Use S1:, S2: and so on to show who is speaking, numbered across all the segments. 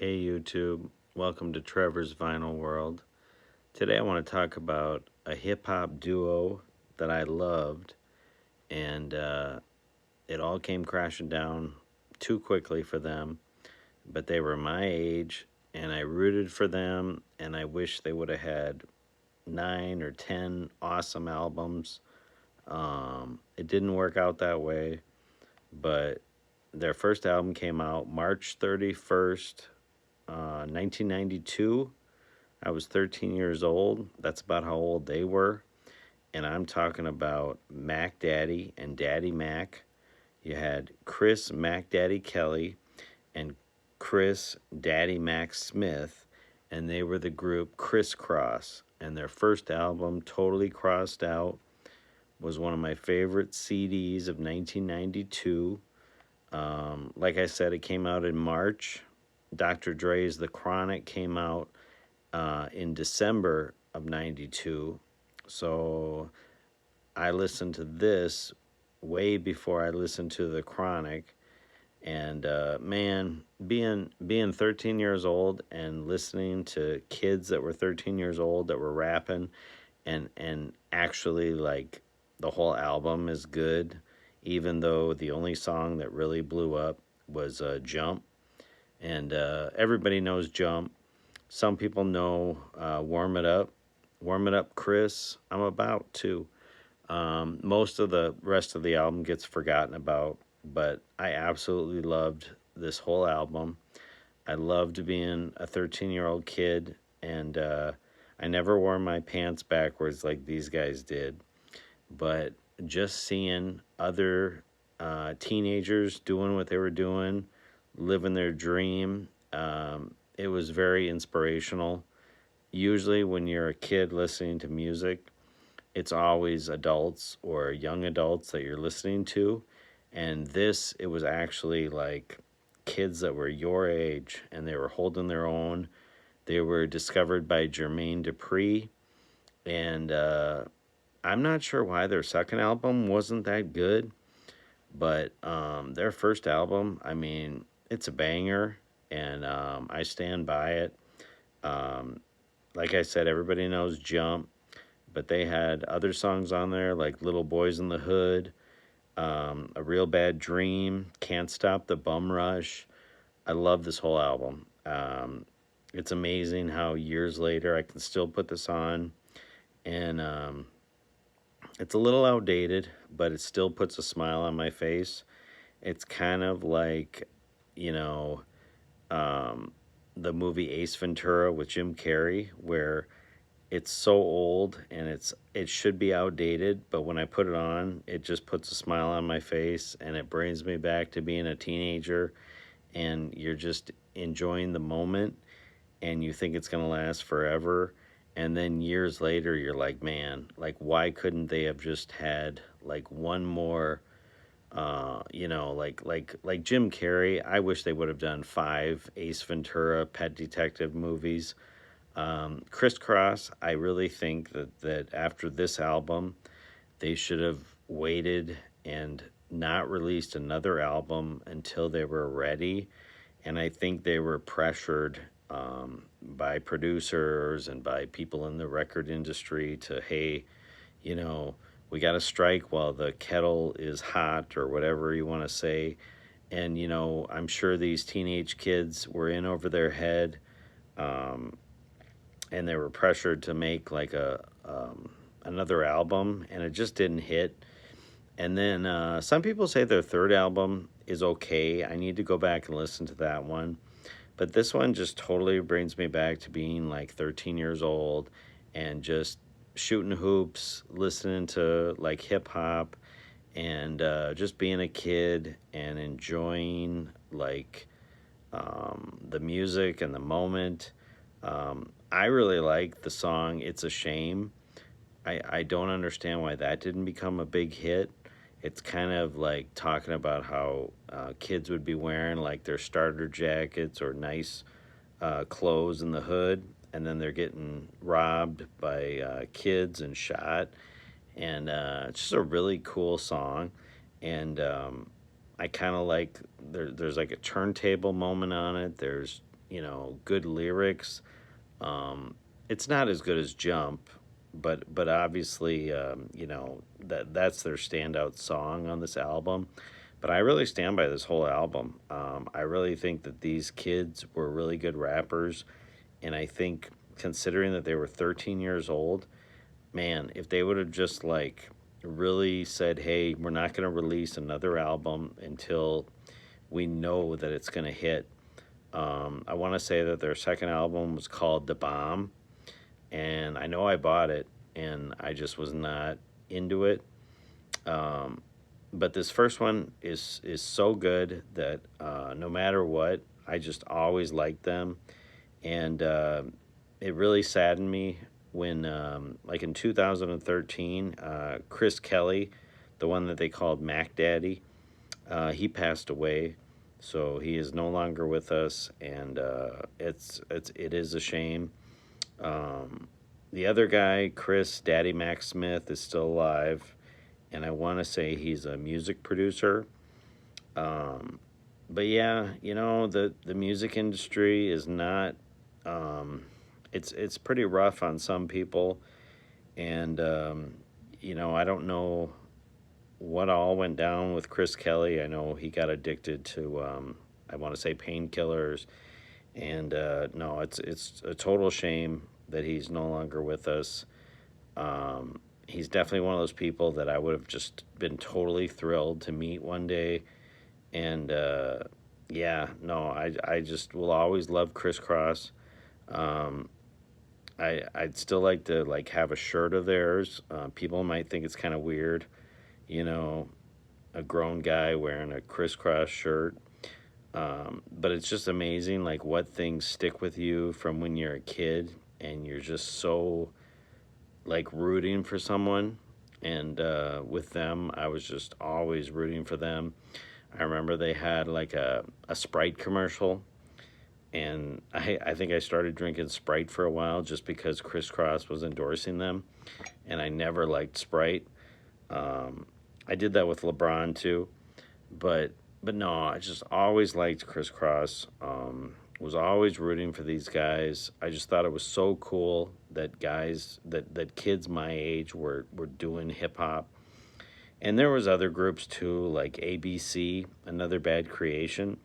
S1: Hey YouTube, welcome to Trevor's Vinyl World. Today I want to talk about a hip hop duo that I loved, and it all came crashing down too quickly for them, but they were my age, and I rooted for them, and I wish they would have had 9 or 10 awesome albums. It didn't work out that way, but their first album came out March 31st, 1992. I was 13 years old. That's about how old they were. And I'm talking about Mac Daddy and Daddy Mac. You had Chris Mac Daddy Kelly and Chris Daddy Mac Smith, and they were the group Kriss Kross. And their first album, Totally Krossed Out, was one of my favorite CDs of 1992. Like I said, it came out in March. Dr. Dre's The Chronic came out in December of 92. So I listened to this way before I listened to The Chronic. And man, being 13 years old and listening to kids that were 13 years old that were rapping, and actually, like, the whole album is good, even though the only song that really blew up was Jump. And everybody knows Jump. Some people know Warm It Up. Warm It Up, Chris. I'm about to. Most of the rest of the album gets forgotten about, but I absolutely loved this whole album. I loved being a 13-year-old kid, and I never wore my pants backwards like these guys did. But just seeing other teenagers doing what they were doing, living their dream, it was very inspirational. Usually, when you're a kid listening to music, it's always adults or young adults that you're listening to. And this, it was actually like kids that were your age, and they were holding their own. They were discovered by Jermaine Dupri, and I'm not sure why their second album wasn't that good, but their first album, I mean, it's a banger, and I stand by it. Um, like I said, everybody knows Jump, but they had other songs on there like Little Boys in the Hood, A Real Bad Dream, Can't Stop the Bum Rush. I love this whole album. It's amazing how years later I can still put this on, and it's a little outdated, but it still puts a smile on my face. It's kind of like, you know, um, the movie Ace Ventura with Jim Carrey, where it's so old and it should be outdated, but when I put it on, it just puts a smile on my face, and it brings me back to being a teenager, and you're just enjoying the moment, and you think it's going to last forever. And then years later, you're like, man, like, why couldn't they have just had like one more, like Jim Carrey? I wish they would have done 5 Ace Ventura Pet Detective movies. Kriss Kross, I really think that after this album, they should have waited and not released another album until they were ready. And I think they were pressured by producers and by people in the record industry to, hey, we got to strike while the kettle is hot, or whatever you want to say. And, I'm sure these teenage kids were in over their head. And they were pressured to make like another album, and it just didn't hit. And then some people say their third album is okay. I need to go back and listen to that one. But this one just totally brings me back to being like 13 years old and just shooting hoops, listening to like hip hop, and just being a kid and enjoying like the music and the moment. I really like the song It's a Shame. I don't understand why that didn't become a big hit. It's kind of like talking about how kids would be wearing like their starter jackets or nice clothes in the hood, and then they're getting robbed by kids and shot. And it's just a really cool song. And I kind of like there's like a turntable moment on it. There's good lyrics. It's not as good as Jump, but obviously, that's their standout song on this album. But I really stand by this whole album. I really think that these kids were really good rappers, and I think considering that they were 13 years old, man, if they would have just like really said, "Hey, we're not going to release another album until we know that it's going to hit." I want to say that their second album was called The Bomb, and I know I bought it, and I just was not into it. Um, but this first one is so good that no matter what, I just always liked them, and it really saddened me when, like in 2013, Chris Kelly, the one that they called Mac Daddy, he passed away. So he is no longer with us, and it is a shame. The other guy, Chris Daddy Mac Smith, is still alive, and I want to say he's a music producer. Um, but yeah, the music industry is not. It's pretty rough on some people, and I don't know what all went down with Chris Kelly. I know he got addicted to, I want to say, painkillers, and no, it's a total shame that he's no longer with us. He's definitely one of those people that I would have just been totally thrilled to meet one day, and yeah, no, I just will always love Kriss Kross. Um, I'd still like to like have a shirt of theirs. People might think it's kind of weird, you know, a grown guy wearing a Kriss Kross shirt. But it's just amazing, like what things stick with you from when you're a kid, and you're just so like rooting for someone. And with them, I was just always rooting for them. I remember they had like a Sprite commercial, and I think I started drinking Sprite for a while just because Kriss Kross was endorsing them, and I never liked Sprite. Um, I did that with LeBron too, but no, I just always liked Kriss Kross. Was always rooting for these guys. I just thought it was so cool that that kids my age were doing hip hop. And there was other groups too, like ABC, Another Bad Creation,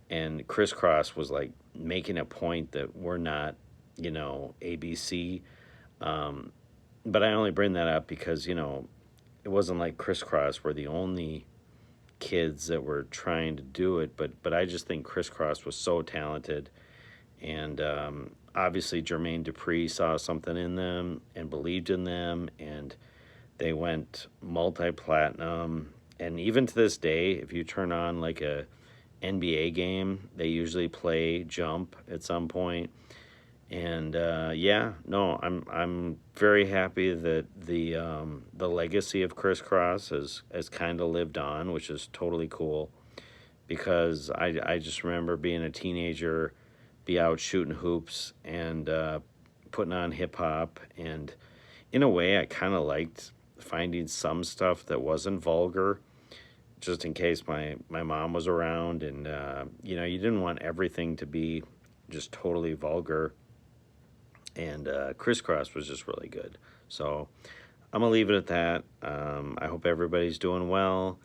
S1: and Kriss Kross was like making a point that we're not, ABC. Um, but I only bring that up because it wasn't like Kriss Kross were the only kids that were trying to do it, but I just think Kriss Kross was so talented, and obviously Jermaine Dupri saw something in them and believed in them, and they went multi-platinum. And even to this day, if you turn on like a NBA game, they usually play Jump at some point. And yeah, no, I'm very happy that the legacy of Kriss Kross has kind of lived on, which is totally cool. Because I just remember being a teenager, be out shooting hoops and putting on hip hop, and in a way, I kind of liked finding some stuff that wasn't vulgar, just in case my mom was around, and you didn't want everything to be just totally vulgar. And Kriss Kross was just really good. So I'm gonna leave it at that. I hope everybody's doing well,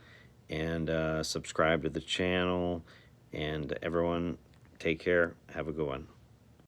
S1: and subscribe to the channel. And everyone, take care. Have a good one.